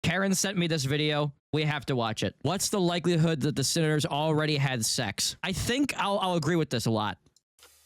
Karen sent me this video. We have to watch it. What's the likelihood that the senators already had sex? I think I'll agree with this a lot.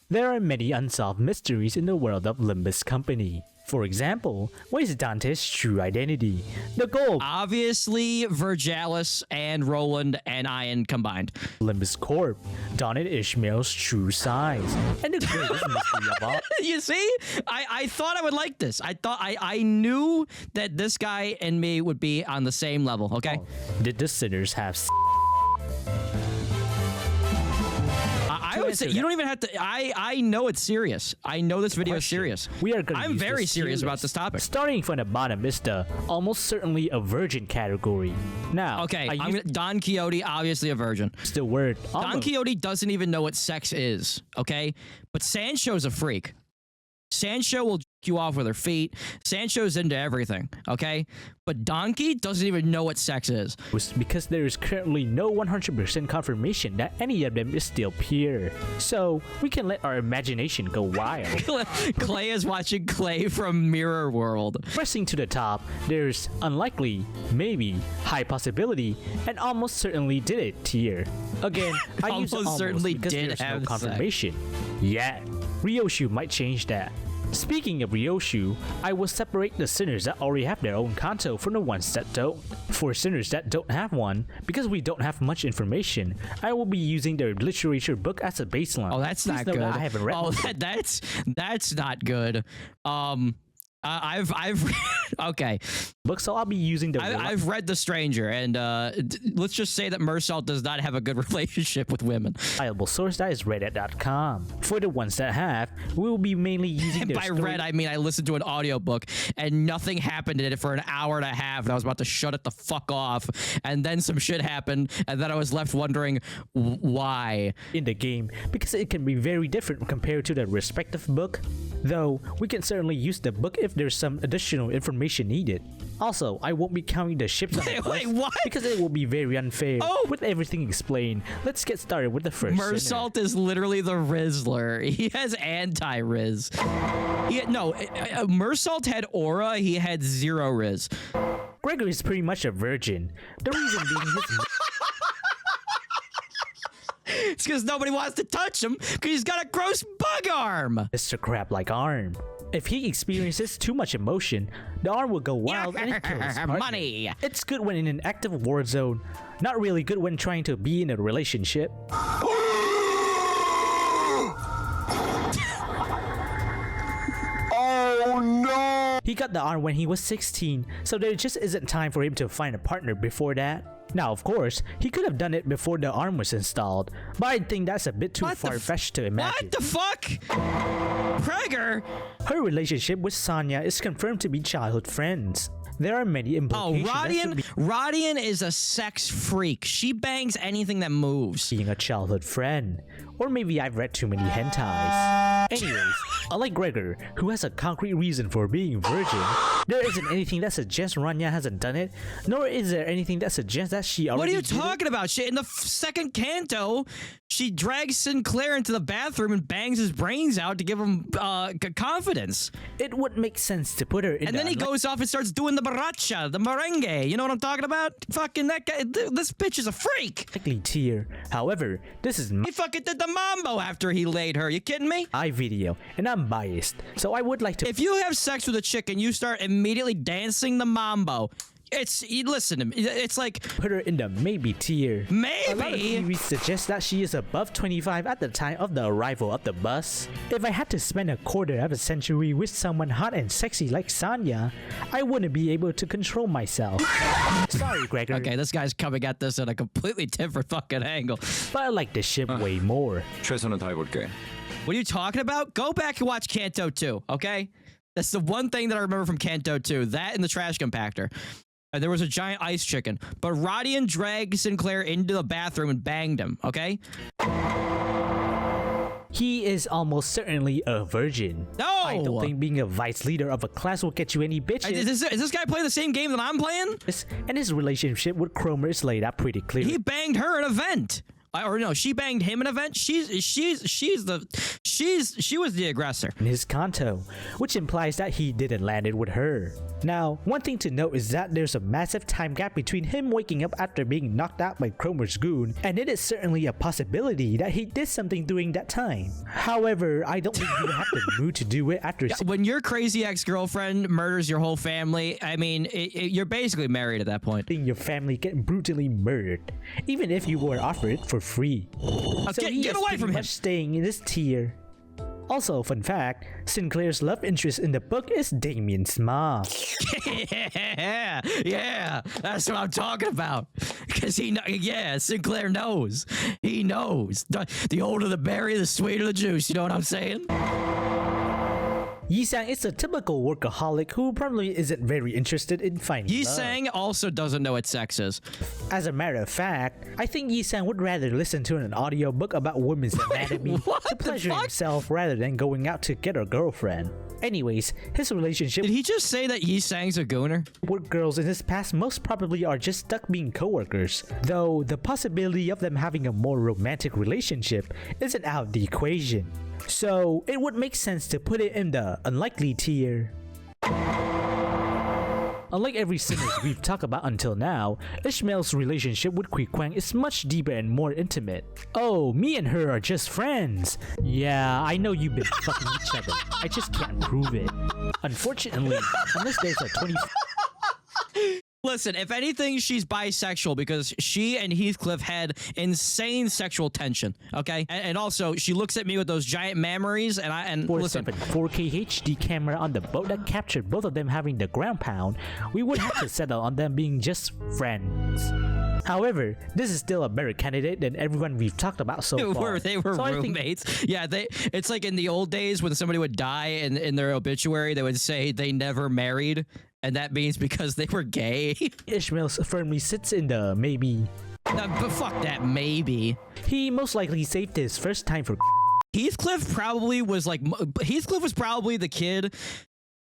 There are many unsolved mysteries in the world of Limbus Company. For example, what is Dante's true identity? The goal of Obviously, Virgalis and Roland and Ian combined. Limbus Corp, Don and Ishmael's true size, and the greatest mystery of all. You see? I thought I would like this. I knew that this guy and me would be on the same level, okay? Did the sinners have I would say you don't even have to. I know it's serious. I know this video is serious. I'm very serious about this topic. Starting from the bottom is the almost certainly a virgin category. Now, okay, Don Quixote, obviously a virgin. It's the word. Don Quixote doesn't even know what sex is. Okay, but Sancho's a freak. Sancho will jerk you off with her feet. Sancho's into everything, okay? But Donkey doesn't even know what sex is. Because there is currently no 100% confirmation that any of them is still pure. So, we can let our imagination go wild. Clay is watching Clay from Mirror World. Pressing to the top, there's unlikely, maybe, high possibility, and almost certainly did it tier. Again, I use almost certainly because did there's have no confirmation. Yet, Ryoshu might change that. Speaking of Ryoshu, I will separate the sinners that already have their own kanto from the ones that don't. For sinners that don't have one, because we don't have much information, I will be using their literature book as a baseline. Oh, that's not good. I haven't read. Oh, that's not good. I've okay. Book, so I'll be using the. I've read The Stranger, and let's just say that Meursault does not have a good relationship with women. Reliable source that is reddit.com. For the ones that have, we will be mainly using. And by read, I mean I listened to an audiobook and nothing happened in it for an hour and a half, and I was about to shut it the fuck off, and then some shit happened, and then I was left wondering why. In the game, because it can be very different compared to the respective book. Though, we can certainly use the book if there's some additional information needed. Also, I won't be counting the ships on the bus what? because it will be very unfair. Oh. With everything explained, let's get started with the first Meursault is literally the Rizzler. He has anti-Riz. Meursault had aura, he had zero Riz. Gregor is pretty much a virgin. The reason being his... It's because nobody wants to touch him because he's got a gross bug arm. Mr. Crab-like arm. If he experiences too much emotion, the arm will go wild and it kills money. It's good when in an active war zone. Not really good when trying to be in a relationship. Oh no! He got the arm when he was 16, so there just isn't time for him to find a partner before that. Now, of course, he could have done it before the arm was installed, but I think that's a bit too far-fetched to imagine. What the fuck? Gregor? Her relationship with Sonya is confirmed to be childhood friends. There are many implications. Oh, Rodion is a sex freak. She bangs anything that moves. Being a childhood friend. Or maybe I've read too many hentais. Anyways, unlike Gregor, who has a concrete reason for being virgin, there isn't anything that suggests Rania hasn't done it, nor is there anything that suggests that she already What are you did talking about? Shit, in the second canto, she drags Sinclair into the bathroom and bangs his brains out to give him confidence. It would make sense to put her in. And then he goes off and starts doing the baracha, the merengue. You know what I'm talking about? Fucking that guy. This bitch is a freak. Likely tier. However, this is my He fucking did the mambo after he laid her. You kidding me? video, and I'm biased, so I would like to. If you have sex with a chick and you start immediately dancing the mambo, listen to me. It's like put her in the maybe tier. Maybe. A lot of theories suggest that she is above 25 at the time of the arrival of the bus. If I had to spend a quarter of a century with someone hot and sexy like Sonya, I wouldn't be able to control myself. Sorry, Gregor. Okay, this guy's coming at this at a completely different fucking angle. But I like the ship way more. 최선을 다해볼게. What are you talking about? Go back and watch Canto 2, okay? That's the one thing that I remember from Canto 2. That and the trash compactor. There was a giant ice chicken. But Rodion dragged Sinclair into the bathroom and banged him, okay? He is almost certainly a virgin. No! I don't think being a vice leader of a class will get you any bitches. Is this guy playing the same game that I'm playing? And his relationship with Cromer is laid out pretty clearly. He banged her in a vent. Or no, she banged him in an event. She was the aggressor. In his Kanto, which implies that he didn't land it with her. Now, one thing to note is that there's a massive time gap between him waking up after being knocked out by Cromer's goon, and it is certainly a possibility that he did something during that time. However, I don't think you have the mood to do it after When your crazy ex-girlfriend murders your whole family, I mean, you're basically married at that point. seeing your family get brutally murdered, even if you were offered it for free. So he get is away pretty from him. much staying in this tier. Also, fun fact, Sinclair's love interest in the book is Damien's mom. yeah, that's what I'm talking about. Because Sinclair knows. He knows. The older the berry, the sweeter the juice. You know what I'm saying? Yi-sang is a typical workaholic who probably isn't very interested in finding love. Yi-sang also doesn't know what sex is. As a matter of fact, I think Yi-sang would rather listen to an audiobook about women's anatomy what to the pleasure fuck? himself rather than going out to get a girlfriend. Anyways, his relationship Did he just say that Yi-sang's a gooner? with girls in his past most probably are just stuck being coworkers, though the possibility of them having a more romantic relationship isn't out of the equation. So it would make sense to put it in the unlikely tier. Unlike every sinner we've talked about until now, Ishmael's relationship with Queequeg is much deeper and more intimate. Oh, me and her are just friends. Yeah, I know you've been fucking each other. I just can't prove it. Unfortunately, unless there's a 20... Listen, if anything, she's bisexual because she and Heathcliff had insane sexual tension. Okay, and also she looks at me with those giant mammaries, and listen, 4K HD camera on the boat that captured both of them having the ground pound, we would have to settle on them being just friends. However, this is still a better candidate than everyone we've talked about so far. they were So I think roommates. Yeah, it's like in the old days when somebody would die in their obituary, they would say they never married. And that means because they were gay. Ishmael firmly sits in the maybe. But fuck that, maybe. He most likely saved his first time for Heathcliff probably was probably the kid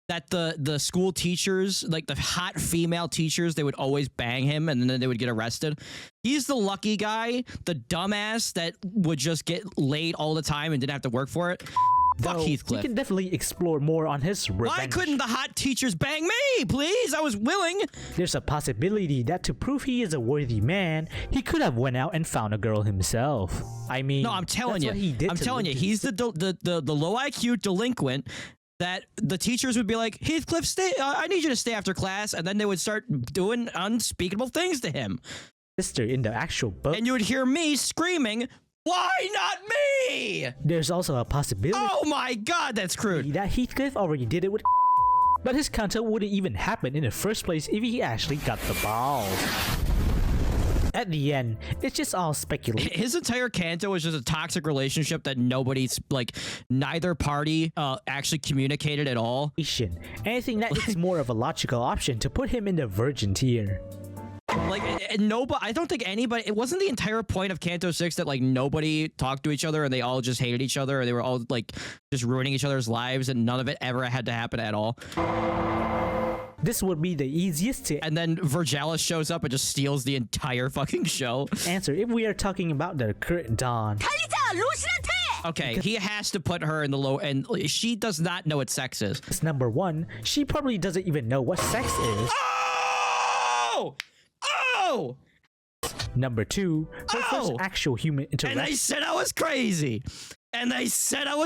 that the school teachers, like the hot female teachers, they would always bang him and then they would get arrested. He's the lucky guy, the dumbass that would just get laid all the time and didn't have to work for it. Fuck Though, Heathcliff. We can definitely explore more on his revenge. Why couldn't the hot teachers bang me, please? I was willing. There's a possibility that to prove he is a worthy man, he could have went out and found a girl himself. I mean, No, I'm telling that's you. what he did I'm to telling you, Lincoln. he's the low IQ delinquent that the teachers would be like, Heathcliff, stay. I need you to stay after class, and then they would start doing unspeakable things to him, sister in the actual book. and you would hear me screaming, "Why not me?" There's also a possibility Oh my God, that's crude. that Heathcliff already did it with but his content wouldn't even happen in the first place if he actually got the balls. At the end, it's just all speculation. His entire canto is just a toxic relationship that nobody's like, neither party actually communicated at all. Anything that is more of a logical option to put him in the virgin tier. Like nobody, I don't think anybody. It wasn't the entire point of Canto 6 that like nobody talked to each other and they all just hated each other and they were all like just ruining each other's lives and none of it ever had to happen at all. This would be the easiest to And then Virgalis shows up and just steals the entire fucking show. answer if we are talking about the current Don. Okay, he has to put her in the low, and she does not know what sex is. Number one, she probably doesn't even know what sex is. Oh! Oh! Number two, her first actual human And they interaction said I was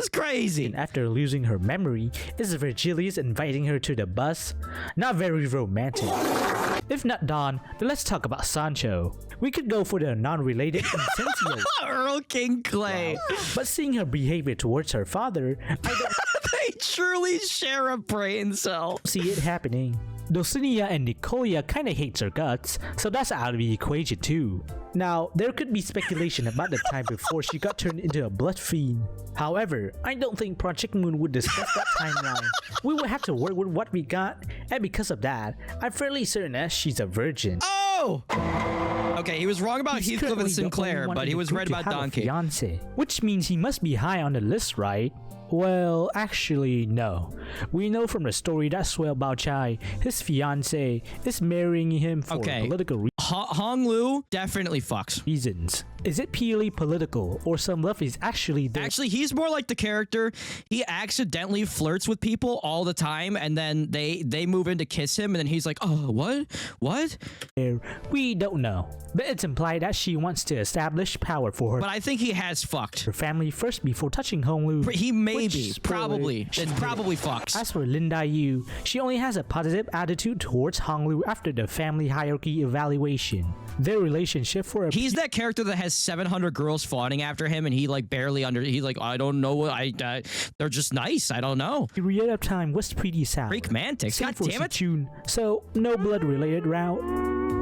crazy. after losing her memory is Virgilius inviting her to the bus. Not very romantic. If not Don, then let's talk about Sancho. We could go for the non-related Incensio, Earl King Clay. but seeing her behavior towards her father, I don't They truly share a brain cell. see it happening. Dulcinea and Nicolia kinda hates her guts, so that's out of the equation too. Now, there could be speculation about the time before she got turned into a blood fiend. However, I don't think Project Moon would discuss that timeline. We would have to work with what we got, and because of that, I'm fairly certain that she's a virgin. Oh! Okay, he was wrong about He's Heathcliff currently and the only Sinclair, one but in he the was group right to about have a Donkey. fiance, which means he must be high on the list, right? Well, actually, no. We know from the story that Suel Baochai, his fiance, is marrying him for political Hong Lu definitely fucks. reasons. Is it purely political, or some love is actually there? Actually, he's more like the character. He accidentally flirts with people all the time, and then they move in to kiss him, and then he's like, oh, what? We don't know, but it's implied that she wants to establish power for But I think he has fucked. her family first before touching Hong Lu. He may which, be, spoiler, probably. she It's did. probably fucks. As for Lin Yu, she only has a positive attitude towards Hong Lu after the family hierarchy evaluation. Their relationship for a He's that character that has 700 girls fawning after him, and he like barely he's like, I don't know what they're just nice. I don't know. period of time was pretty sad. Freak mantics. Same God for damn it. Sichun, so no blood related route.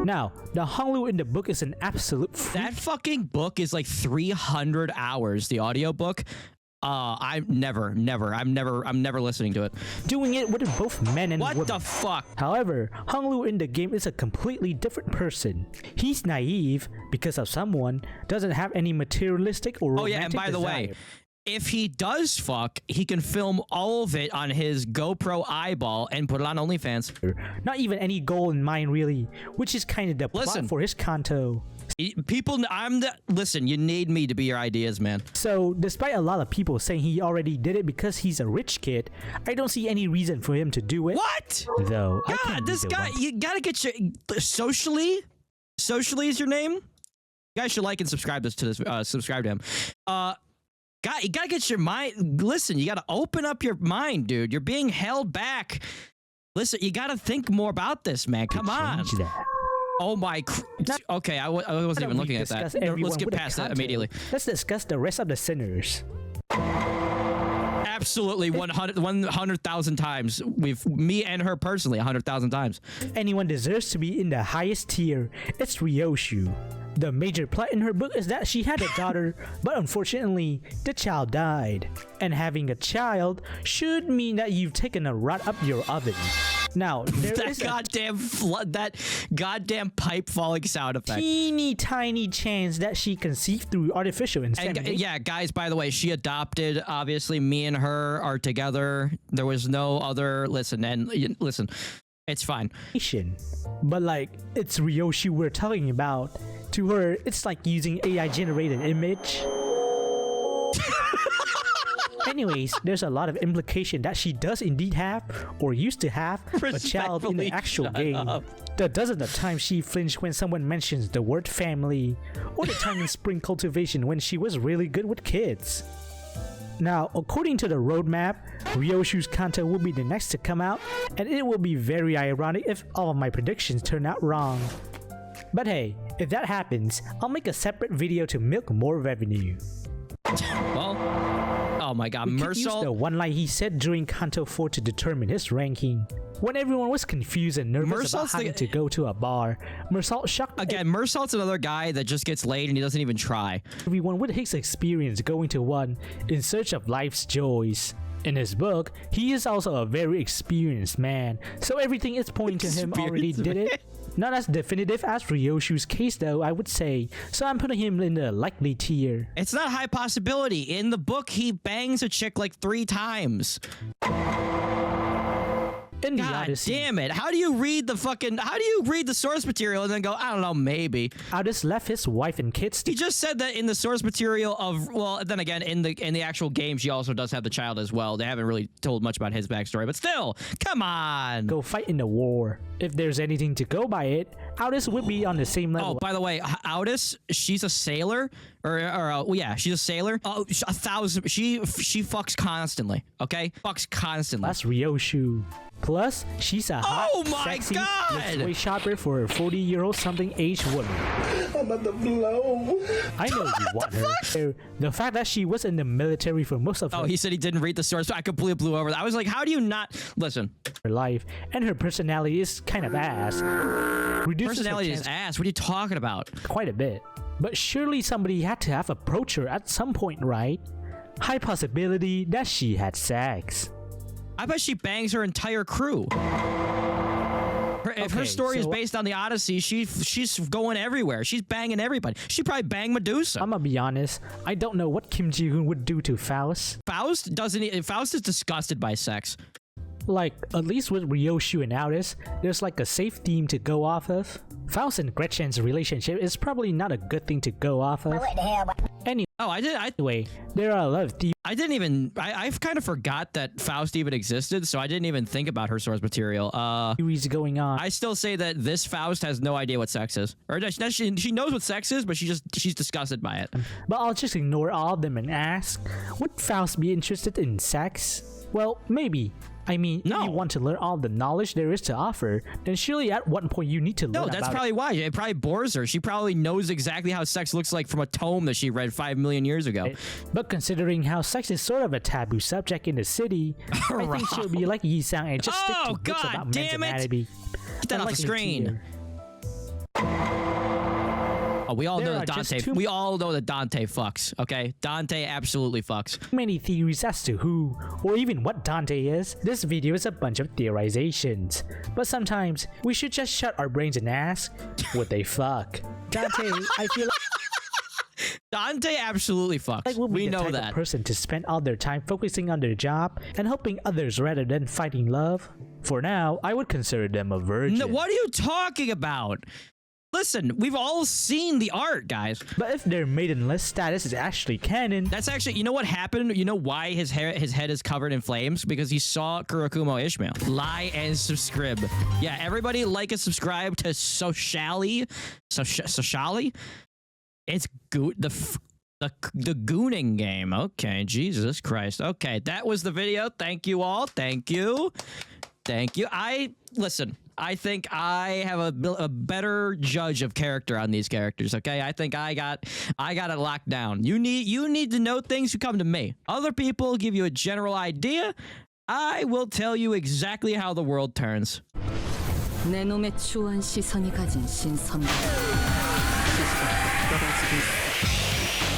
Now, the Hong Lu in the book is an absolute freak. That fucking book is like 300 hours. The audiobook. I'm never listening to it. Doing it with both men and What women. the fuck? However, Hong Lu in the game is a completely different person. He's naive because of someone, doesn't have any materialistic or Oh romantic yeah, and by the way, desire. if he does fuck, he can film all of it on his GoPro eyeball and put it on OnlyFans. Not even any goal in mind really, which is kind of the Listen. plot for his Kanto. People, listen, you need me to be your ideas, man. So, despite a lot of people saying he already did it because he's a rich kid, I don't see any reason for him to do it. What? Though, I God, can't be this the guy, one. you gotta get your, socially is your name? You guys should like and subscribe to him. You gotta get your mind, listen, you gotta open up your mind, dude. You're being held back. Listen, you gotta think more about this, man. Come on. Change that. Oh my, okay, I wasn't even looking at that. Discuss everyone Let's get with a past that Kanto. immediately. Let's discuss the rest of the sinners. Absolutely, 100,000 times. Me and her personally, 100,000 times. Anyone deserves to be in the highest tier, it's Ryoshu. The major plot in her book is that she had a daughter, but unfortunately, the child died. And having a child should mean that you've taken a rot up your oven. Now, there is that goddamn pipe falling sound a effect. teeny tiny chance that she conceived through artificial And insemination. yeah, guys, by the way, she adopted. Obviously, me and her are together. There was no other. Listen, it's fine. But like, it's Ryoshu we're talking about. To her, it's like using AI generated image. Anyways, there's a lot of implication that she does indeed have, or used to have, a child in the Respectfully, actual shut game. up. The dozen of times she flinched when someone mentions the word family, or the time in spring cultivation when she was really good with kids. Now, according to the roadmap, Ryoshu's Kanto will be the next to come out, and it will be very ironic if all of my predictions turn out wrong. But hey, if that happens, I'll make a separate video to milk more revenue. Well, oh my God, We could use the Meursault. one line he said during Kanto 4 to determine his ranking. When everyone was confused and nervous about Meursault's having to go to a bar, Meursault shocked Again, Meursault's another guy that just gets laid and he doesn't even try. everyone with his experience going to one in search of life's joys. In his book, he is also a very experienced man, so everything is pointing to him already did it. Not as definitive as Ryoshu's case though, I would say, so I'm putting him in the likely tier. It's not high possibility. In the book, he bangs a chick like 3 times. In the God Odyssey, damn it. How do you read the source material and then go, I don't know, maybe? Outis left his wife and kids to He just said that in the source material of, well, then again, in the actual game, she also does have the child as well. They haven't really told much about his backstory, but still, come on. go fight in the war. If there's anything to go by it, Outis would be on the same Oh, level. by the way, Outis, she's a sailor, yeah, she's a sailor. Oh, 1,000. She fucks constantly. Okay, fucks constantly. That's Ryoshu. Plus, she's a hot, Oh my sexy, God! way shopper for a 40-year-old something age woman. I'm at the blow. I know you want her. The fact that she was in the military for most of Oh, her he said he didn't read the source. I completely blew over that. I was like, how do you not listen? life, and her personality is kind of ass. Reduces her Personality is chance ass. What are you talking about? quite a bit. But surely somebody had to have approached her at some point, right? High possibility that she had sex. I bet she bangs her entire crew. if her Okay, story is so- based on the Odyssey, she's going everywhere. She's banging everybody. She probably banged Medusa. I'm gonna be honest. I don't know what Kim Ji-hoon would do to Faust. Faust doesn't. Faust is disgusted by sex. Like, at least with Ryoshu and Outis, there's like a safe theme to go off of. Faust and Gretchen's relationship is probably not a good thing to go off of. Oh, Anyway, there are a lot of themes I didn't even. I've kind of forgot that Faust even existed, so I didn't even think about her source material. going on. I still say that this Faust has no idea what sex is, or she knows what sex is, but she's disgusted by it. But I'll just ignore all of them and ask, would Faust be interested in sex? Well, maybe. I mean, No. if you want to learn all the knowledge there is to offer, then surely at one point you need to learn No, that's about probably why. It probably bores her. She probably knows exactly how sex looks like from a tome that she read 5 million years ago. it. But considering how sex is sort of a taboo subject in the city, I think she'll be like Yi-sang and just stick to Oh, books God about men's damn it. anatomy. Get that off the Unlike screen. Nikia. Oh, we all There know are that just Dante. too- We all know that Dante fucks. Okay, Dante absolutely fucks. Many theories as to who or even what Dante is. This video is a bunch of theorizations, but sometimes we should just shut our brains and ask, would they fuck? Dante, I feel Dante absolutely fucks. like will be We the know type that. of person to spend all their time focusing on their job and helping others rather than fighting love. For now, I would consider them a virgin. No, what are you talking about? Listen, we've all seen the art, guys. But if their maidenless status is actually canon, That's actually, you know what happened? You know why his head is covered in flames? Because he saw Kurakumo Ishmael. Like and subscribe. Yeah, everybody like and subscribe to Sociali. Sociali? It's the gooning game. Okay, Jesus Christ. Okay, that was the video. Thank you all. Thank you. Thank you. I think I have a better judge of character on these characters. Okay, I think I got it locked down. You need to know things. You come to me. Other people give you a general idea. I will tell you exactly how the world turns. 내 놈의 추한 시선이 가진 신선감. 너가 지금